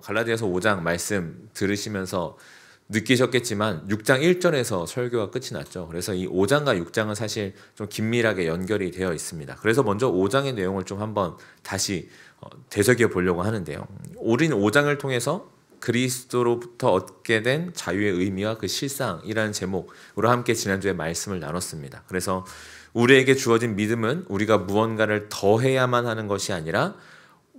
갈라디아서 5장 말씀 들으시면서 느끼셨겠지만 6장 1절에서 설교가 끝이 났죠. 그래서 이 5장과 6장은 사실 좀 긴밀하게 연결이 되어 있습니다. 그래서 먼저 5장의 내용을 좀 한번 다시 되새겨 보려고 하는데요. 우리는 5장을 통해서 그리스도로부터 얻게 된 자유의 의미와 그 실상이라는 제목으로 함께 지난주에 말씀을 나눴습니다. 그래서 우리에게 주어진 믿음은 우리가 무언가를 더해야만 하는 것이 아니라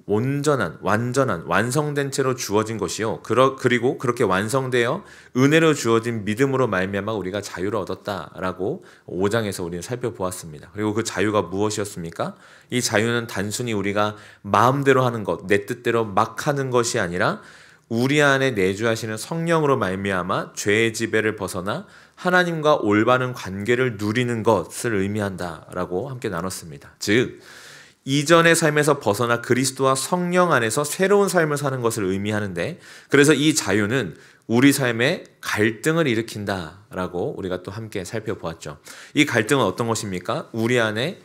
온전한, 완전한, 완성된 채로 주어진 것이요. 그리고 그렇게 완성되어 은혜로 주어진 믿음으로 말미암아 우리가 자유를 얻었다라고 5장에서 우리는 살펴보았습니다. 그리고 그 자유가 무엇이었습니까? 이 자유는 단순히 우리가 마음대로 하는 것, 내 뜻대로 막 하는 것이 아니라 우리 안에 내주하시는 성령으로 말미암아 죄의 지배를 벗어나 하나님과 올바른 관계를 누리는 것을 의미한다라고 함께 나눴습니다. 즉 이전의 삶에서 벗어나 그리스도와 성령 안에서 새로운 삶을 사는 것을 의미하는데, 그래서 이 자유는 우리 삶에 갈등을 일으킨다라고 우리가 또 함께 살펴보았죠. 이 갈등은 어떤 것입니까? 우리 안에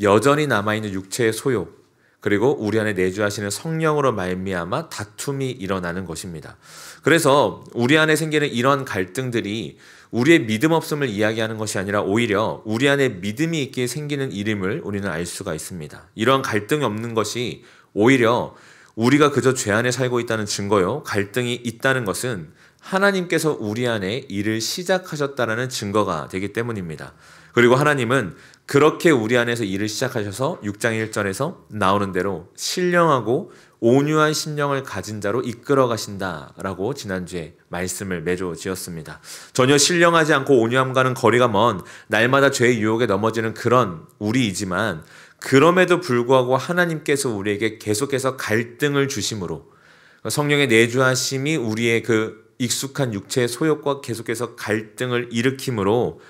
여전히 남아있는 육체의 소욕, 그리고 우리 안에 내주하시는 성령으로 말미암아 다툼이 일어나는 것입니다. 그래서 우리 안에 생기는 이런 갈등들이 우리의 믿음 없음을 이야기하는 것이 아니라 오히려 우리 안에 믿음이 있기에 생기는 일임을 우리는 알 수가 있습니다. 이런 갈등이 없는 것이 오히려 우리가 그저 죄 안에 살고 있다는 증거요. 갈등이 있다는 것은 하나님께서 우리 안에 일을 시작하셨다는 증거가 되기 때문입니다. 그리고 하나님은 그렇게 우리 안에서 일을 시작하셔서 6장 1절에서 나오는 대로 신령하고 온유한 심령을 가진 자로 이끌어 가신다라고 지난주에 말씀을 맺어 지었습니다. 전혀 신령하지 않고 온유함과는 거리가 먼 날마다 죄의 유혹에 넘어지는 그런 우리이지만, 그럼에도 불구하고 하나님께서 우리에게 계속해서 갈등을 주심으로 성령의 내주하심이 우리의 그 익숙한 육체의 소욕과 계속해서 갈등을 일으킴으로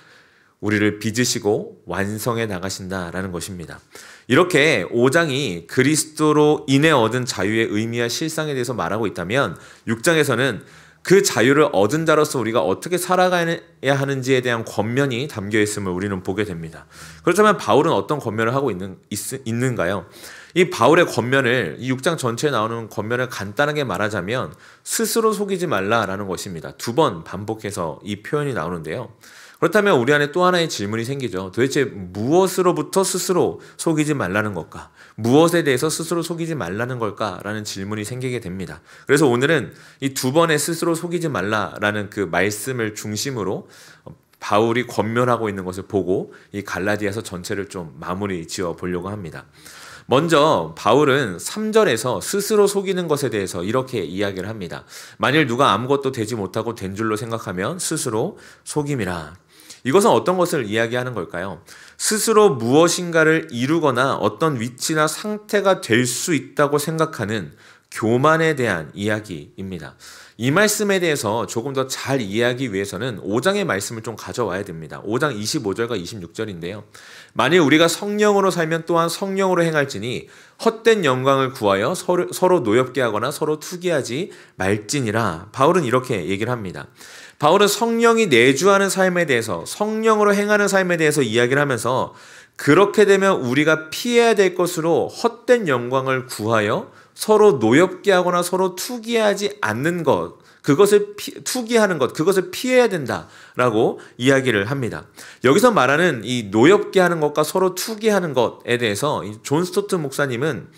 우리를 빚으시고 완성해 나가신다라는 것입니다. 이렇게 5장이 그리스도로 인해 얻은 자유의 의미와 실상에 대해서 말하고 있다면 6장에서는 그 자유를 얻은 자로서 우리가 어떻게 살아가야 하는지에 대한 권면이 담겨 있음을 우리는 보게 됩니다. 그렇다면 바울은 어떤 권면을 하고 있는가요? 이 바울의 권면을, 이 6장 전체에 나오는 권면을 간단하게 말하자면 스스로 속이지 말라라는 것입니다. 2번 반복해서 이 표현이 나오는데요. 그렇다면 우리 안에 또 하나의 질문이 생기죠. 도대체 무엇으로부터 스스로 속이지 말라는 걸까? 무엇에 대해서 스스로 속이지 말라는 걸까? 라는 질문이 생기게 됩니다. 그래서 오늘은 이 2번의 스스로 속이지 말라라는 그 말씀을 중심으로 바울이 권면하고 있는 것을 보고 이 갈라디아서 전체를 좀 마무리 지어 보려고 합니다. 먼저 바울은 3절에서 스스로 속이는 것에 대해서 이렇게 이야기를 합니다. 만일 누가 아무것도 되지 못하고 된 줄로 생각하면 스스로 속임이라. 이것은 어떤 것을 이야기하는 걸까요? 스스로 무엇인가를 이루거나 어떤 위치나 상태가 될 수 있다고 생각하는 교만에 대한 이야기입니다. 이 말씀에 대해서 조금 더 잘 이해하기 위해서는 5장의 말씀을 좀 가져와야 됩니다. 5장 25절과 26절인데요. 만일 우리가 성령으로 살면 또한 성령으로 행할지니 헛된 영광을 구하여 서로 노엽게 하거나 서로 투기하지 말지니라. 바울은 이렇게 얘기를 합니다. 바울은 성령이 내주하는 삶에 대해서, 성령으로 행하는 삶에 대해서 이야기를 하면서 그렇게 되면 우리가 피해야 될 것으로 헛된 영광을 구하여 서로 노엽게 하거나 서로 투기하지 않는 것, 투기하는 것, 그것을 피해야 된다라고 이야기를 합니다. 여기서 말하는 이 노엽게 하는 것과 서로 투기하는 것에 대해서 존 스토트 목사님은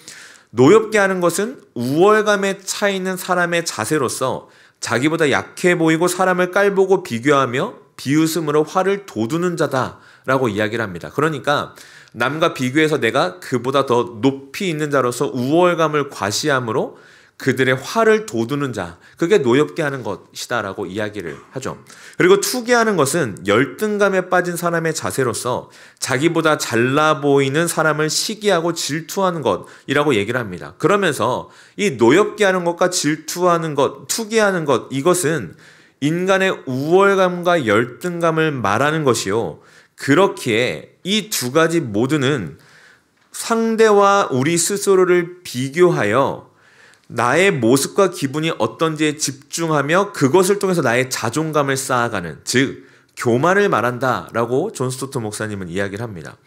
노엽게 하는 것은 우월감에 차 있는 사람의 자세로서 자기보다 약해 보이고 사람을 깔보고 비교하며 비웃음으로 화를 돋우는 자다라고 이야기를 합니다. 그러니까 남과 비교해서 내가 그보다 더 높이 있는 자로서 우월감을 과시함으로 그들의 화를 돋우는 자, 그게 노엽게 하는 것이다라고 이야기를 하죠. 그리고 투기하는 것은 열등감에 빠진 사람의 자세로서 자기보다 잘나 보이는 사람을 시기하고 질투하는 것이라고 얘기를 합니다. 그러면서 이 노엽게 하는 것과 질투하는 것, 투기하는 것, 이것은 인간의 우월감과 열등감을 말하는 것이요. 그렇기에 이 두 가지 모두는 상대와 우리 스스로를 비교하여 나의 모습과 기분이 어떤지에 집중하며 그것을 통해서 나의 자존감을 쌓아가는, 즉 교만을 말한다라고 존 스토트 목사님은 이야기를 합니다.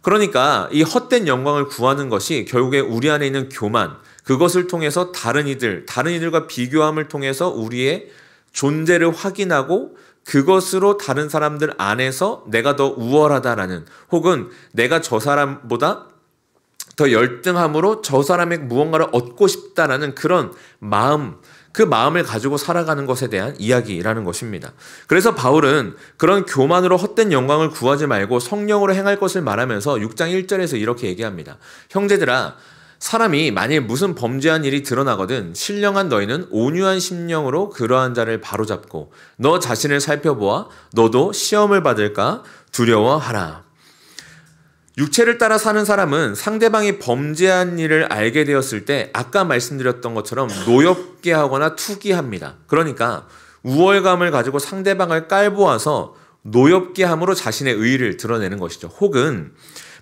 그러니까 이 헛된 영광을 구하는 것이 결국에 우리 안에 있는 교만, 그것을 통해서 다른 이들과 비교함을 통해서 우리의 존재를 확인하고 그것으로 다른 사람들 안에서 내가 더 우월하다라는, 혹은 내가 저 사람보다 더 열등함으로 저 사람에게 무언가를 얻고 싶다라는 그런 마음, 그 마음을 가지고 살아가는 것에 대한 이야기라는 것입니다. 그래서 바울은 그런 교만으로 헛된 영광을 구하지 말고 성령으로 행할 것을 말하면서 6장 1절에서 이렇게 얘기합니다. 형제들아, 사람이 만일 무슨 범죄한 일이 드러나거든 신령한 너희는 온유한 심령으로 그러한 자를 바로잡고 너 자신을 살펴보아 너도 시험을 받을까 두려워하라. 육체를 따라 사는 사람은 상대방이 범죄한 일을 알게 되었을 때 아까 말씀드렸던 것처럼 노엽게 하거나 투기합니다. 그러니까 우월감을 가지고 상대방을 깔보아서 노엽게 함으로 자신의 의의를 드러내는 것이죠. 혹은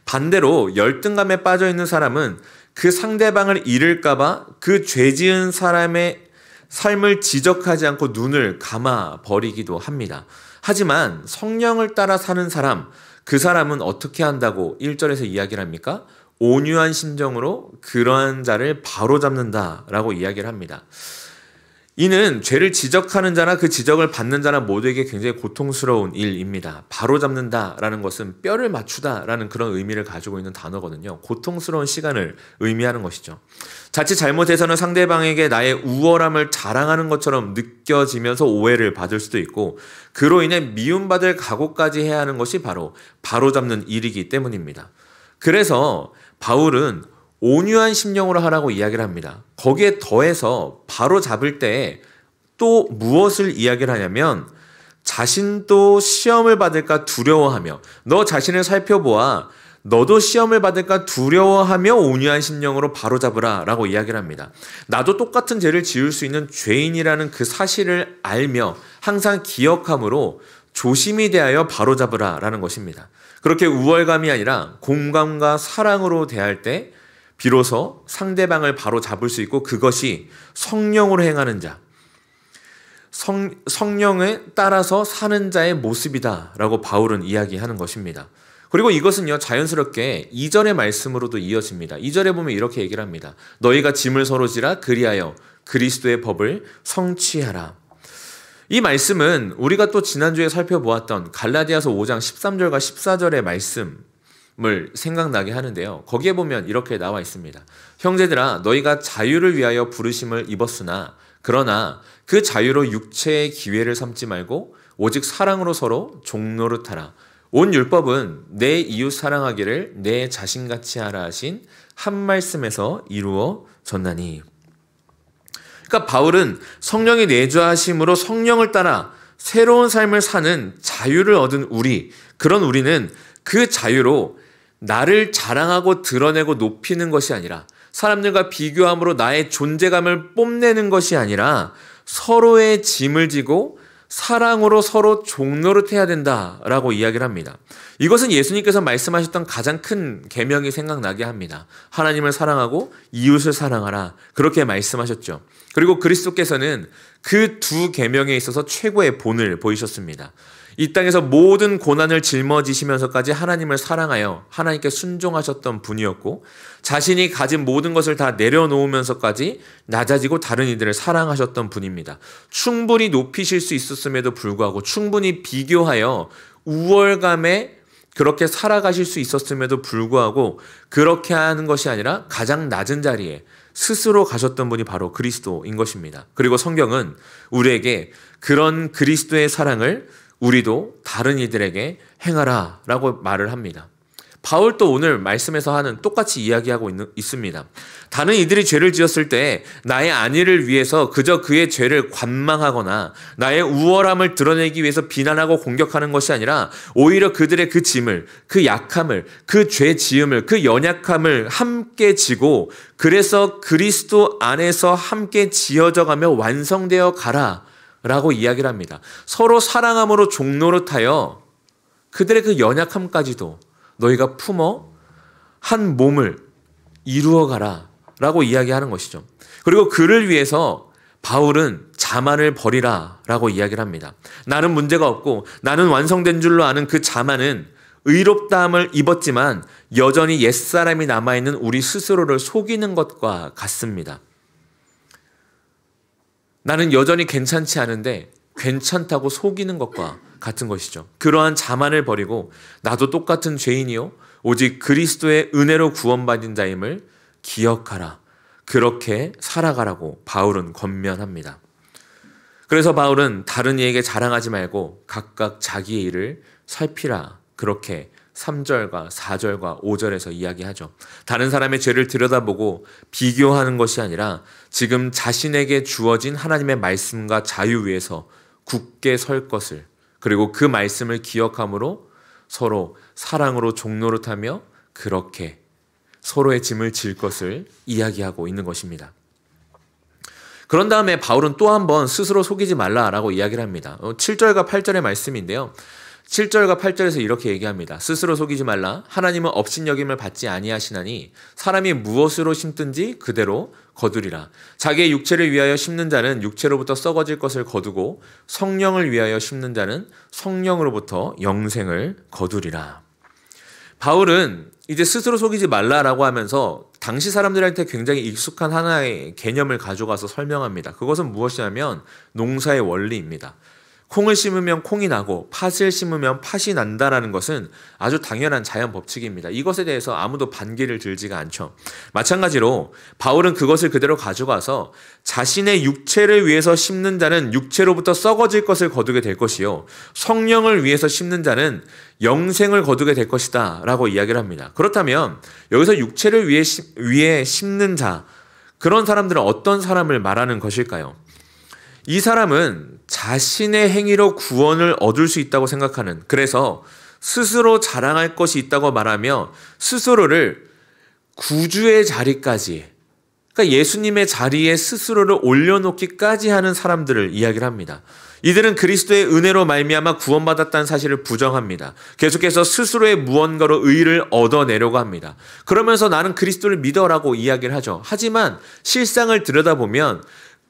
반대로 열등감에 빠져 있는 사람은 그 상대방을 잃을까봐 그 죄 지은 사람의 삶을 지적하지 않고 눈을 감아 버리기도 합니다. 하지만 성령을 따라 사는 사람, 그 사람은 어떻게 한다고 1절에서 이야기를 합니까? 온유한 심정으로 그러한 자를 바로잡는다라고 이야기를 합니다. 이는 죄를 지적하는 자나 그 지적을 받는 자나 모두에게 굉장히 고통스러운 일입니다. 바로잡는다라는 것은 뼈를 맞추다라는 그런 의미를 가지고 있는 단어거든요. 고통스러운 시간을 의미하는 것이죠. 자칫 잘못해서는 상대방에게 나의 우월함을 자랑하는 것처럼 느껴지면서 오해를 받을 수도 있고, 그로 인해 미움받을 각오까지 해야 하는 것이 바로잡는 일이기 때문입니다. 그래서 바울은 온유한 심령으로 하라고 이야기를 합니다. 거기에 더해서 바로 잡을 때 또 무엇을 이야기를 하냐면, 자신도 시험을 받을까 두려워하며 너 자신을 살펴보아 너도 시험을 받을까 두려워하며 온유한 심령으로 바로잡으라 라고 이야기를 합니다. 나도 똑같은 죄를 지을 수 있는 죄인이라는 그 사실을 알며 항상 기억함으로 조심히 대하여 바로잡으라 라는 것입니다. 그렇게 우월감이 아니라 공감과 사랑으로 대할 때 비로소 상대방을 바로 잡을 수 있고, 그것이 성령으로 행하는 자, 성령에 따라서 사는 자의 모습이다라고 바울은 이야기하는 것입니다. 그리고 이것은요, 자연스럽게 2절의 말씀으로도 이어집니다. 2절에 보면 이렇게 얘기를 합니다. 너희가 짐을 서로 지라 그리하여 그리스도의 법을 성취하라. 이 말씀은 우리가 또 지난주에 살펴보았던 갈라디아서 5장 13절과 14절의 말씀 을 생각나게 하는데요. 거기에 보면 이렇게 나와 있습니다. 형제들아, 너희가 자유를 위하여 부르심을 입었으나 그러나 그 자유로 육체의 기회를 삼지 말고 오직 사랑으로 서로 종노릇하라. 온 율법은 내 이웃 사랑하기를 내 자신같이 하라 하신 한 말씀에서 이루어졌나니. 그러니까 바울은 성령의 내주하심으로 성령을 따라 새로운 삶을 사는 자유를 얻은 그런 우리는 그 자유로 나를 자랑하고 드러내고 높이는 것이 아니라, 사람들과 비교함으로 나의 존재감을 뽐내는 것이 아니라 서로의 짐을 지고 사랑으로 서로 종노릇해야 된다라고 이야기를 합니다. 이것은 예수님께서 말씀하셨던 가장 큰 계명이 생각나게 합니다. 하나님을 사랑하고 이웃을 사랑하라, 그렇게 말씀하셨죠. 그리고 그리스도께서는 그 두 계명에 있어서 최고의 본을 보이셨습니다. 이 땅에서 모든 고난을 짊어지시면서까지 하나님을 사랑하여 하나님께 순종하셨던 분이었고, 자신이 가진 모든 것을 다 내려놓으면서까지 낮아지고 다른 이들을 사랑하셨던 분입니다. 충분히 높이실 수 있었음에도 불구하고, 충분히 비교하여 우월감에 그렇게 살아가실 수 있었음에도 불구하고 그렇게 하는 것이 아니라 가장 낮은 자리에 스스로 가셨던 분이 바로 그리스도인 것입니다. 그리고 성경은 우리에게 그런 그리스도의 사랑을 우리도 다른 이들에게 행하라 라고 말을 합니다. 바울도 오늘 말씀에서 하는 똑같이 이야기하고 있습니다. 다른 이들이 죄를 지었을 때 나의 안위를 위해서 그저 그의 죄를 관망하거나 나의 우월함을 드러내기 위해서 비난하고 공격하는 것이 아니라, 오히려 그들의 그 짐을, 그 약함을, 그 죄 지음을, 그 연약함을 함께 지고, 그래서 그리스도 안에서 함께 지어져 가며 완성되어 가라 라고 이야기를 합니다. 서로 사랑함으로 종노릇하여 그들의 그 연약함까지도 너희가 품어 한 몸을 이루어가라 라고 이야기하는 것이죠. 그리고 그를 위해서 바울은 자만을 버리라 라고 이야기를 합니다. 나는 문제가 없고 나는 완성된 줄로 아는 그 자만은 의롭다함을 입었지만 여전히 옛사람이 남아있는 우리 스스로를 속이는 것과 같습니다. 나는 여전히 괜찮지 않은데 괜찮다고 속이는 것과 같은 것이죠. 그러한 자만을 버리고 나도 똑같은 죄인이요 오직 그리스도의 은혜로 구원받은 자임을 기억하라. 그렇게 살아가라고 바울은 권면합니다. 그래서 바울은 다른 이에게 자랑하지 말고 각각 자기의 일을 살피라. 그렇게 3절과 4절과 5절에서 이야기하죠. 다른 사람의 죄를 들여다보고 비교하는 것이 아니라 지금 자신에게 주어진 하나님의 말씀과 자유 위에서 굳게 설 것을, 그리고 그 말씀을 기억함으로 서로 사랑으로 종노릇하며 그렇게 서로의 짐을 질 것을 이야기하고 있는 것입니다. 그런 다음에 바울은 또 한 번 스스로 속이지 말라라고 이야기를 합니다. 7절과 8절의 말씀인데요. 7절과 8절에서 이렇게 얘기합니다. 스스로 속이지 말라. 하나님은 업신여김을 받지 아니하시나니 사람이 무엇으로 심든지 그대로 거두리라. 자기의 육체를 위하여 심는 자는 육체로부터 썩어질 것을 거두고 성령을 위하여 심는 자는 성령으로부터 영생을 거두리라. 바울은 이제 스스로 속이지 말라라고 하면서 당시 사람들한테 굉장히 익숙한 하나의 개념을 가져가서 설명합니다. 그것은 무엇이냐면 농사의 원리입니다. 콩을 심으면 콩이 나고 팥을 심으면 팥이 난다라는 것은 아주 당연한 자연 법칙입니다. 이것에 대해서 아무도 반기를 들지가 않죠. 마찬가지로 바울은 그것을 그대로 가져가서 자신의 육체를 위해서 심는 자는 육체로부터 썩어질 것을 거두게 될 것이요 성령을 위해서 심는 자는 영생을 거두게 될 것이다 라고 이야기를 합니다. 그렇다면 여기서 육체를 위해 심는 자, 그런 사람들은 어떤 사람을 말하는 것일까요? 이 사람은 자신의 행위로 구원을 얻을 수 있다고 생각하는, 그래서 스스로 자랑할 것이 있다고 말하며 스스로를 구주의 자리까지, 그러니까 예수님의 자리에 스스로를 올려놓기까지 하는 사람들을 이야기를 합니다. 이들은 그리스도의 은혜로 말미암아 구원받았다는 사실을 부정합니다. 계속해서 스스로의 무언가로 의의를 얻어내려고 합니다. 그러면서 나는 그리스도를 믿어라고 이야기를 하죠. 하지만 실상을 들여다보면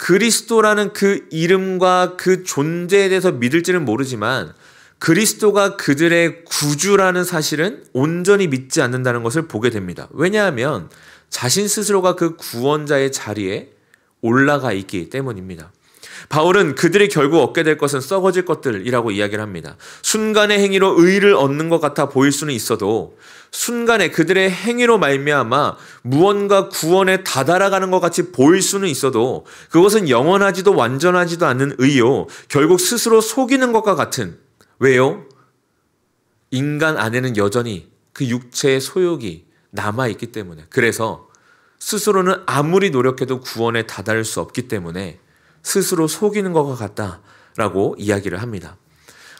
그리스도라는 그 이름과 그 존재에 대해서 믿을지는 모르지만 그리스도가 그들의 구주라는 사실은 온전히 믿지 않는다는 것을 보게 됩니다. 왜냐하면 자신 스스로가 그 구원자의 자리에 올라가 있기 때문입니다. 바울은 그들이 결국 얻게 될 것은 썩어질 것들이라고 이야기를 합니다. 순간의 행위로 의의를 얻는 것 같아 보일 수는 있어도 순간에 그들의 행위로 말미암아 무언가 구원에 다다라가는 것 같이 보일 수는 있어도 그것은 영원하지도 완전하지도 않는 의요 결국 스스로 속이는 것과 같은, 왜요? 인간 안에는 여전히 그 육체의 소욕이 남아있기 때문에, 그래서 스스로는 아무리 노력해도 구원에 다다를 수 없기 때문에 스스로 속이는 것과 같다라고 이야기를 합니다.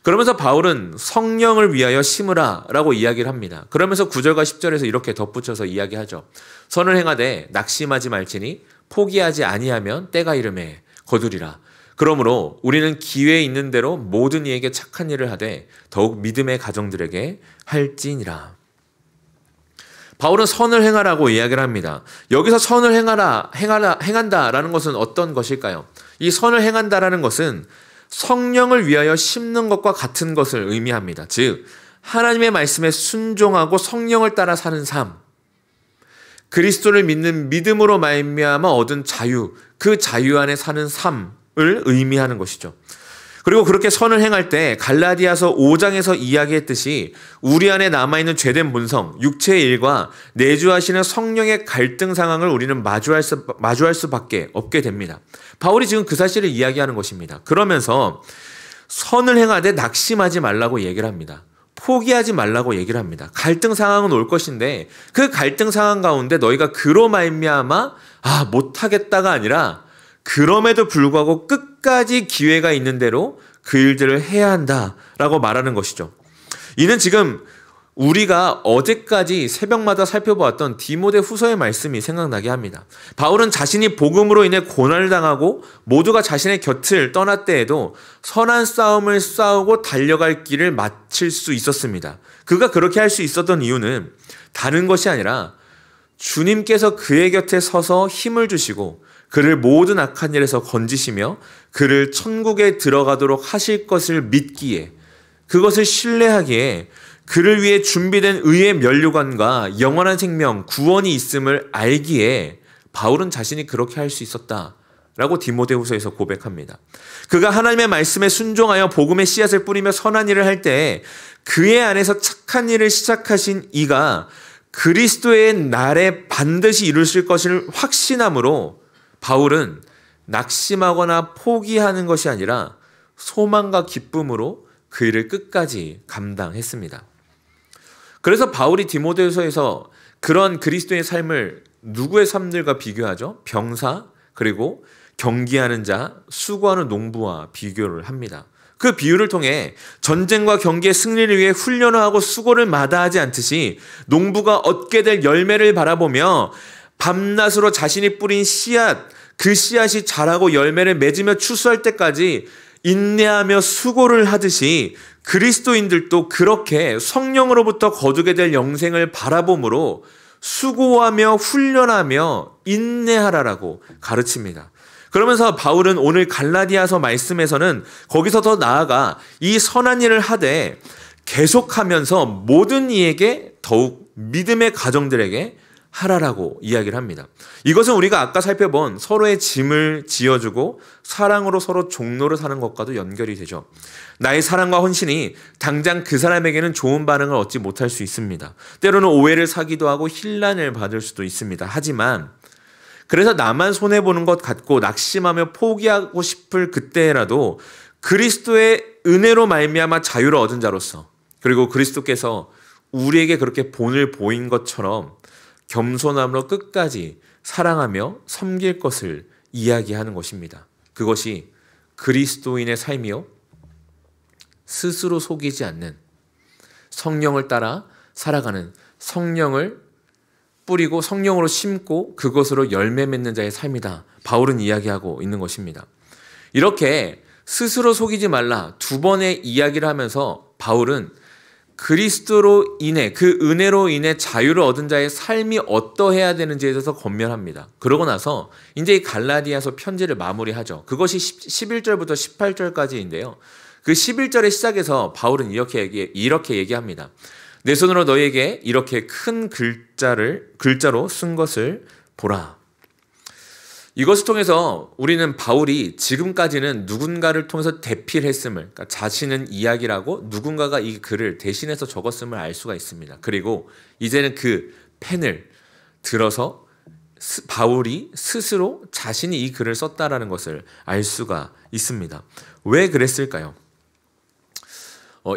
그러면서 바울은 성령을 위하여 심으라 라고 이야기를 합니다. 그러면서 9절과 10절에서 이렇게 덧붙여서 이야기하죠. 선을 행하되 낙심하지 말지니 포기하지 아니하면 때가 이르매 거두리라. 그러므로 우리는 기회 있는 대로 모든 이에게 착한 일을 하되 더욱 믿음의 가정들에게 할지니라. 바울은 선을 행하라고 이야기를 합니다. 여기서 선을 행한다라는 것은 어떤 것일까요? 이 선을 행한다라는 것은 성령을 위하여 심는 것과 같은 것을 의미합니다. 즉 하나님의 말씀에 순종하고 성령을 따라 사는 삶, 그리스도를 믿는 믿음으로 말미암아 얻은 자유, 그 자유 안에 사는 삶을 의미하는 것이죠. 그리고 그렇게 선을 행할 때 갈라디아서 5장에서 이야기했듯이 우리 안에 남아있는 죄된 본성, 육체의 일과 내주하시는 성령의 갈등 상황을 우리는 마주할 수밖에 없게 됩니다. 바울이 지금 그 사실을 이야기하는 것입니다. 그러면서 선을 행하되 낙심하지 말라고 얘기를 합니다. 포기하지 말라고 얘기를 합니다. 갈등 상황은 올 것인데 그 갈등 상황 가운데 너희가 그로 말미암아 못하겠다가 아니라 그럼에도 불구하고 끝까지 기회가 있는 대로 그 일들을 해야 한다라고 말하는 것이죠. 이는 지금 우리가 어제까지 새벽마다 살펴보았던 디모데 후서의 말씀이 생각나게 합니다. 바울은 자신이 복음으로 인해 고난을 당하고 모두가 자신의 곁을 떠날 때에도 선한 싸움을 싸우고 달려갈 길을 마칠 수 있었습니다. 그가 그렇게 할 수 있었던 이유는 다른 것이 아니라 주님께서 그의 곁에 서서 힘을 주시고 그를 모든 악한 일에서 건지시며 그를 천국에 들어가도록 하실 것을 믿기에, 그것을 신뢰하기에 그를 위해 준비된 의의 면류관과 영원한 생명, 구원이 있음을 알기에 바울은 자신이 그렇게 할 수 있었다라고 디모데후서에서 고백합니다. 그가 하나님의 말씀에 순종하여 복음의 씨앗을 뿌리며 선한 일을 할 때 그의 안에서 착한 일을 시작하신 이가 그리스도의 날에 반드시 이루실 것을 확신함으로 바울은 낙심하거나 포기하는 것이 아니라 소망과 기쁨으로 그 일을 끝까지 감당했습니다. 그래서 바울이 디모데후서에서 그런 그리스도의 삶을 누구의 삶들과 비교하죠? 병사, 그리고 경기하는 자, 수고하는 농부와 비교를 합니다. 그 비유를 통해 전쟁과 경기의 승리를 위해 훈련을 하고 수고를 마다하지 않듯이 농부가 얻게 될 열매를 바라보며 밤낮으로 자신이 뿌린 씨앗, 그 씨앗이 자라고 열매를 맺으며 추수할 때까지 인내하며 수고를 하듯이 그리스도인들도 그렇게 성령으로부터 거두게 될 영생을 바라봄으로 수고하며 훈련하며 인내하라라고 가르칩니다. 그러면서 바울은 오늘 갈라디아서 말씀에서는 거기서 더 나아가 이 선한 일을 하되 계속하면서 모든 이에게 더욱 믿음의 가정들에게 하라라고 이야기를 합니다. 이것은 우리가 아까 살펴본 서로의 짐을 지어주고 사랑으로 서로 종로를 사는 것과도 연결이 되죠. 나의 사랑과 헌신이 당장 그 사람에게는 좋은 반응을 얻지 못할 수 있습니다. 때로는 오해를 사기도 하고 힐난을 받을 수도 있습니다. 하지만 그래서 나만 손해보는 것 같고 낙심하며 포기하고 싶을 그때라도 그리스도의 은혜로 말미암아 자유를 얻은 자로서, 그리고 그리스도께서 우리에게 그렇게 본을 보인 것처럼 겸손함으로 끝까지 사랑하며 섬길 것을 이야기하는 것입니다. 그것이 그리스도인의 삶이요, 스스로 속이지 않는 성령을 따라 살아가는, 성령을 뿌리고 성령으로 심고 그것으로 열매 맺는 자의 삶이다, 바울은 이야기하고 있는 것입니다. 이렇게 스스로 속이지 말라 두 번의 이야기를 하면서 바울은 그리스도로 인해, 그 은혜로 인해 자유를 얻은 자의 삶이 어떠해야 되는지에 대해서 권면합니다. 그러고 나서 이제 이 갈라디아서 편지를 마무리하죠. 그것이 11절부터 18절까지인데요. 그 11절의 시작에서 바울은 이렇게 얘기합니다. 내 손으로 너에게 이렇게 큰 글자로 쓴 것을 보라. 이것을 통해서 우리는 바울이 지금까지는 누군가를 통해서 대필했음을, 그러니까 자신은 이야기라고 누군가가 이 글을 대신해서 적었음을 알 수가 있습니다. 그리고 이제는 그 펜을 들어서 바울이 스스로 자신이 이 글을 썼다라는 것을 알 수가 있습니다. 왜 그랬을까요?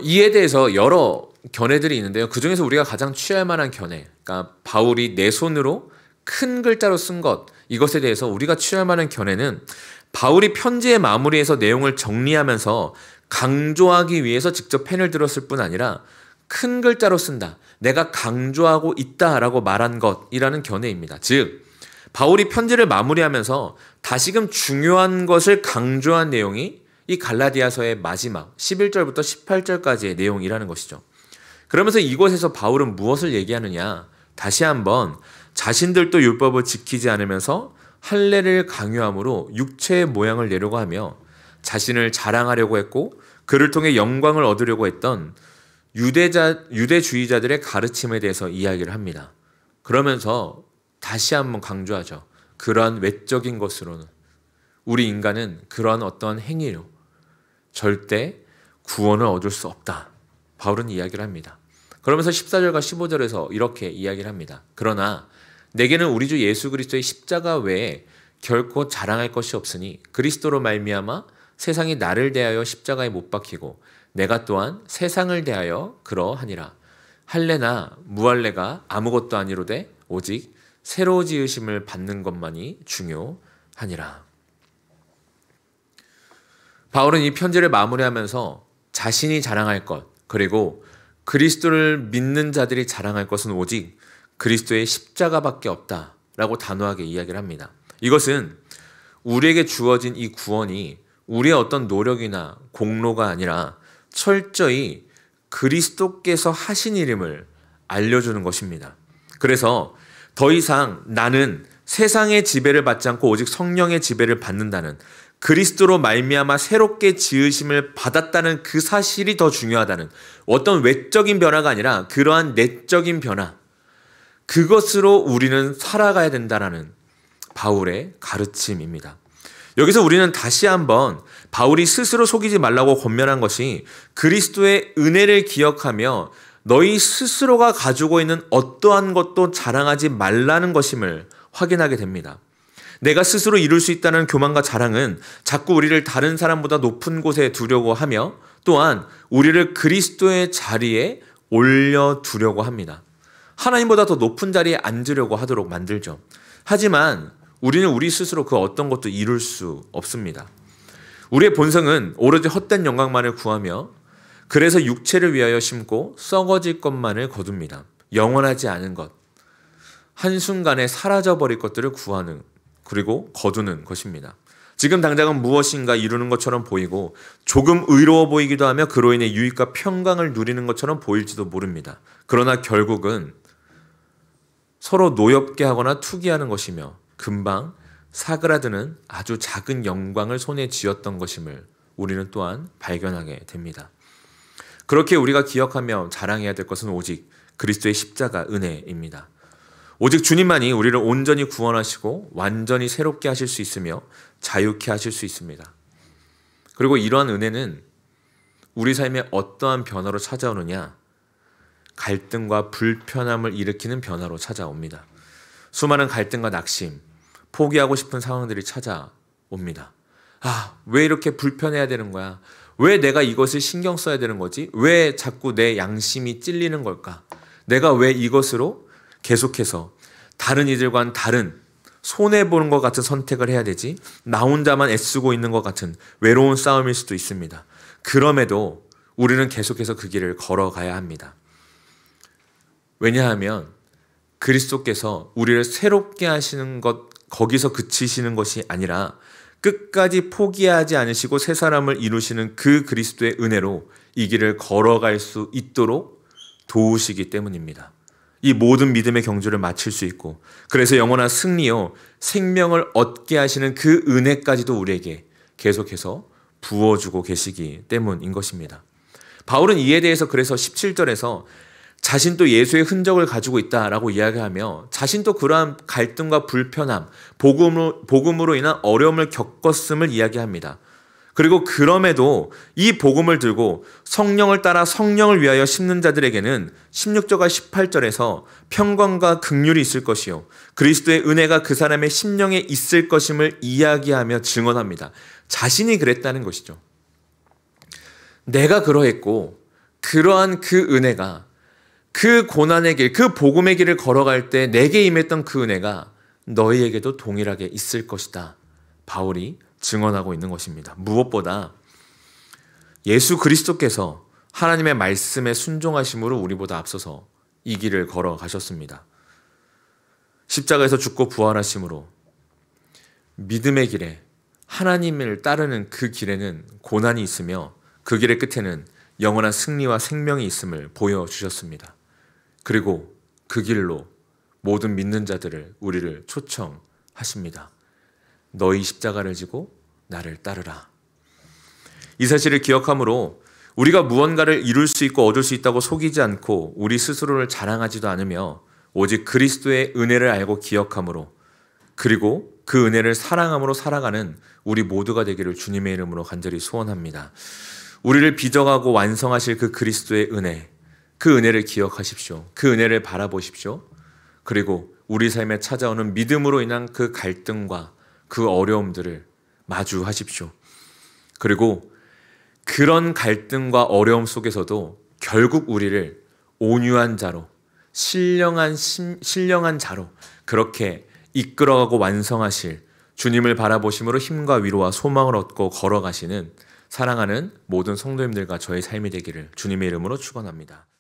이에 대해서 여러 견해들이 있는데요. 그 중에서 우리가 가장 취할 만한 견해, 그러니까 바울이 내 손으로 큰 글자로 쓴 것, 이것에 대해서 우리가 취할 만한 견해는 바울이 편지의 마무리에서 내용을 정리하면서 강조하기 위해서 직접 펜을 들었을 뿐 아니라 큰 글자로 쓴다, 내가 강조하고 있다라고 말한 것이라는 견해입니다. 즉, 바울이 편지를 마무리하면서 다시금 중요한 것을 강조한 내용이 이 갈라디아서의 마지막 11절부터 18절까지의 내용이라는 것이죠. 그러면서 이곳에서 바울은 무엇을 얘기하느냐? 다시 한번 자신들도 율법을 지키지 않으면서 할례를 강요함으로 육체의 모양을 내려고 하며 자신을 자랑하려고 했고 그를 통해 영광을 얻으려고 했던 유대주의자들의 가르침에 대해서 이야기를 합니다. 그러면서 다시 한번 강조하죠. 그러한 외적인 것으로는 우리 인간은 그러한 어떠한 행위로 절대 구원을 얻을 수 없다, 바울은 이야기를 합니다. 그러면서 14절과 15절에서 이렇게 이야기를 합니다. 그러나 내게는 우리 주 예수 그리스도의 십자가 외에 결코 자랑할 것이 없으니 그리스도로 말미암아 세상이 나를 대하여 십자가에 못 박히고 내가 또한 세상을 대하여 그러하니라. 할례나 무할례가 아무것도 아니로되 오직 새로 지으심을 받는 것만이 중요하니라. 바울은 이 편지를 마무리하면서 자신이 자랑할 것, 그리고 그리스도를 믿는 자들이 자랑할 것은 오직 그리스도의 십자가밖에 없다라고 단호하게 이야기를 합니다. 이것은 우리에게 주어진 이 구원이 우리의 어떤 노력이나 공로가 아니라 철저히 그리스도께서 하신 일임을 알려주는 것입니다. 그래서 더 이상 나는 세상의 지배를 받지 않고 오직 성령의 지배를 받는다는 그리스도로 말미암아 새롭게 지으심을 받았다는 그 사실이 더 중요하다는, 어떤 외적인 변화가 아니라 그러한 내적인 변화, 그것으로 우리는 살아가야 된다라는 바울의 가르침입니다. 여기서 우리는 다시 한번 바울이 스스로 속이지 말라고 권면한 것이 그리스도의 은혜를 기억하며 너희 스스로가 가지고 있는 어떠한 것도 자랑하지 말라는 것임을 확인하게 됩니다. 내가 스스로 이룰 수 있다는 교만과 자랑은 자꾸 우리를 다른 사람보다 높은 곳에 두려고 하며 또한 우리를 그리스도의 자리에 올려두려고 합니다. 하나님보다 더 높은 자리에 앉으려고 하도록 만들죠. 하지만 우리는 우리 스스로 그 어떤 것도 이룰 수 없습니다. 우리의 본성은 오로지 헛된 영광만을 구하며 그래서 육체를 위하여 심고 썩어질 것만을 거둡니다. 영원하지 않은 것, 한순간에 사라져버릴 것들을 구하는 그리고 거두는 것입니다. 지금 당장은 무엇인가 이루는 것처럼 보이고 조금 의로워 보이기도 하며 그로 인해 유익과 평강을 누리는 것처럼 보일지도 모릅니다. 그러나 결국은 서로 노엽게 하거나 투기하는 것이며 금방 사그라드는 아주 작은 영광을 손에 쥐었던 것임을 우리는 또한 발견하게 됩니다. 그렇게 우리가 기억하며 자랑해야 될 것은 오직 그리스도의 십자가 은혜입니다. 오직 주님만이 우리를 온전히 구원하시고 완전히 새롭게 하실 수 있으며 자유케 하실 수 있습니다. 그리고 이러한 은혜는 우리 삶에 어떠한 변화로 찾아오느냐? 갈등과 불편함을 일으키는 변화로 찾아옵니다. 수많은 갈등과 낙심, 포기하고 싶은 상황들이 찾아옵니다. 왜 이렇게 불편해야 되는 거야? 왜 내가 이것을 신경 써야 되는 거지? 왜 자꾸 내 양심이 찔리는 걸까? 내가 왜 이것으로 계속해서 다른 이들과는 다른 손해보는 것 같은 선택을 해야 되지? 나 혼자만 애쓰고 있는 것 같은 외로운 싸움일 수도 있습니다. 그럼에도 우리는 계속해서 그 길을 걸어가야 합니다. 왜냐하면 그리스도께서 우리를 새롭게 하시는 것, 거기서 그치시는 것이 아니라 끝까지 포기하지 않으시고 새 사람을 이루시는 그 그리스도의 은혜로 이 길을 걸어갈 수 있도록 도우시기 때문입니다. 이 모든 믿음의 경주를 마칠 수 있고 그래서 영원한 승리요 생명을 얻게 하시는 그 은혜까지도 우리에게 계속해서 부어주고 계시기 때문인 것입니다. 바울은 이에 대해서 그래서 17절에서 자신도 예수의 흔적을 가지고 있다라고 이야기하며 자신도 그러한 갈등과 불편함, 복음으로 인한 어려움을 겪었음을 이야기합니다. 그리고 그럼에도 이 복음을 들고 성령을 따라 성령을 위하여 심는 자들에게는 16절과 18절에서 평강과 긍휼이 있을 것이요 그리스도의 은혜가 그 사람의 심령에 있을 것임을 이야기하며 증언합니다. 자신이 그랬다는 것이죠. 내가 그러했고 그러한 그 은혜가 그 고난의 길, 그 복음의 길을 걸어갈 때 내게 임했던 그 은혜가 너희에게도 동일하게 있을 것이다. 바울이 증언하고 있는 것입니다. 무엇보다 예수 그리스도께서 하나님의 말씀에 순종하심으로 우리보다 앞서서 이 길을 걸어가셨습니다. 십자가에서 죽고 부활하심으로 믿음의 길에 하나님을 따르는 그 길에는 고난이 있으며 그 길의 끝에는 영원한 승리와 생명이 있음을 보여주셨습니다. 그리고 그 길로 모든 믿는 자들을 우리를 초청하십니다. 너희 십자가를 지고 나를 따르라. 이 사실을 기억함으로 우리가 무언가를 이룰 수 있고 얻을 수 있다고 속이지 않고 우리 스스로를 자랑하지도 않으며 오직 그리스도의 은혜를 알고 기억함으로 그리고 그 은혜를 사랑함으로 살아가는 우리 모두가 되기를 주님의 이름으로 간절히 소원합니다. 우리를 빚어가고 완성하실 그 그리스도의 은혜, 그 은혜를 기억하십시오. 그 은혜를 바라보십시오. 그리고 우리 삶에 찾아오는 믿음으로 인한 그 갈등과 그 어려움들을 마주하십시오. 그리고 그런 갈등과 어려움 속에서도 결국 우리를 온유한 자로, 신령한 자로 그렇게 이끌어가고 완성하실 주님을 바라보심으로 힘과 위로와 소망을 얻고 걸어가시는 사랑하는 모든 성도님들과 저의 삶이 되기를 주님의 이름으로 축원합니다.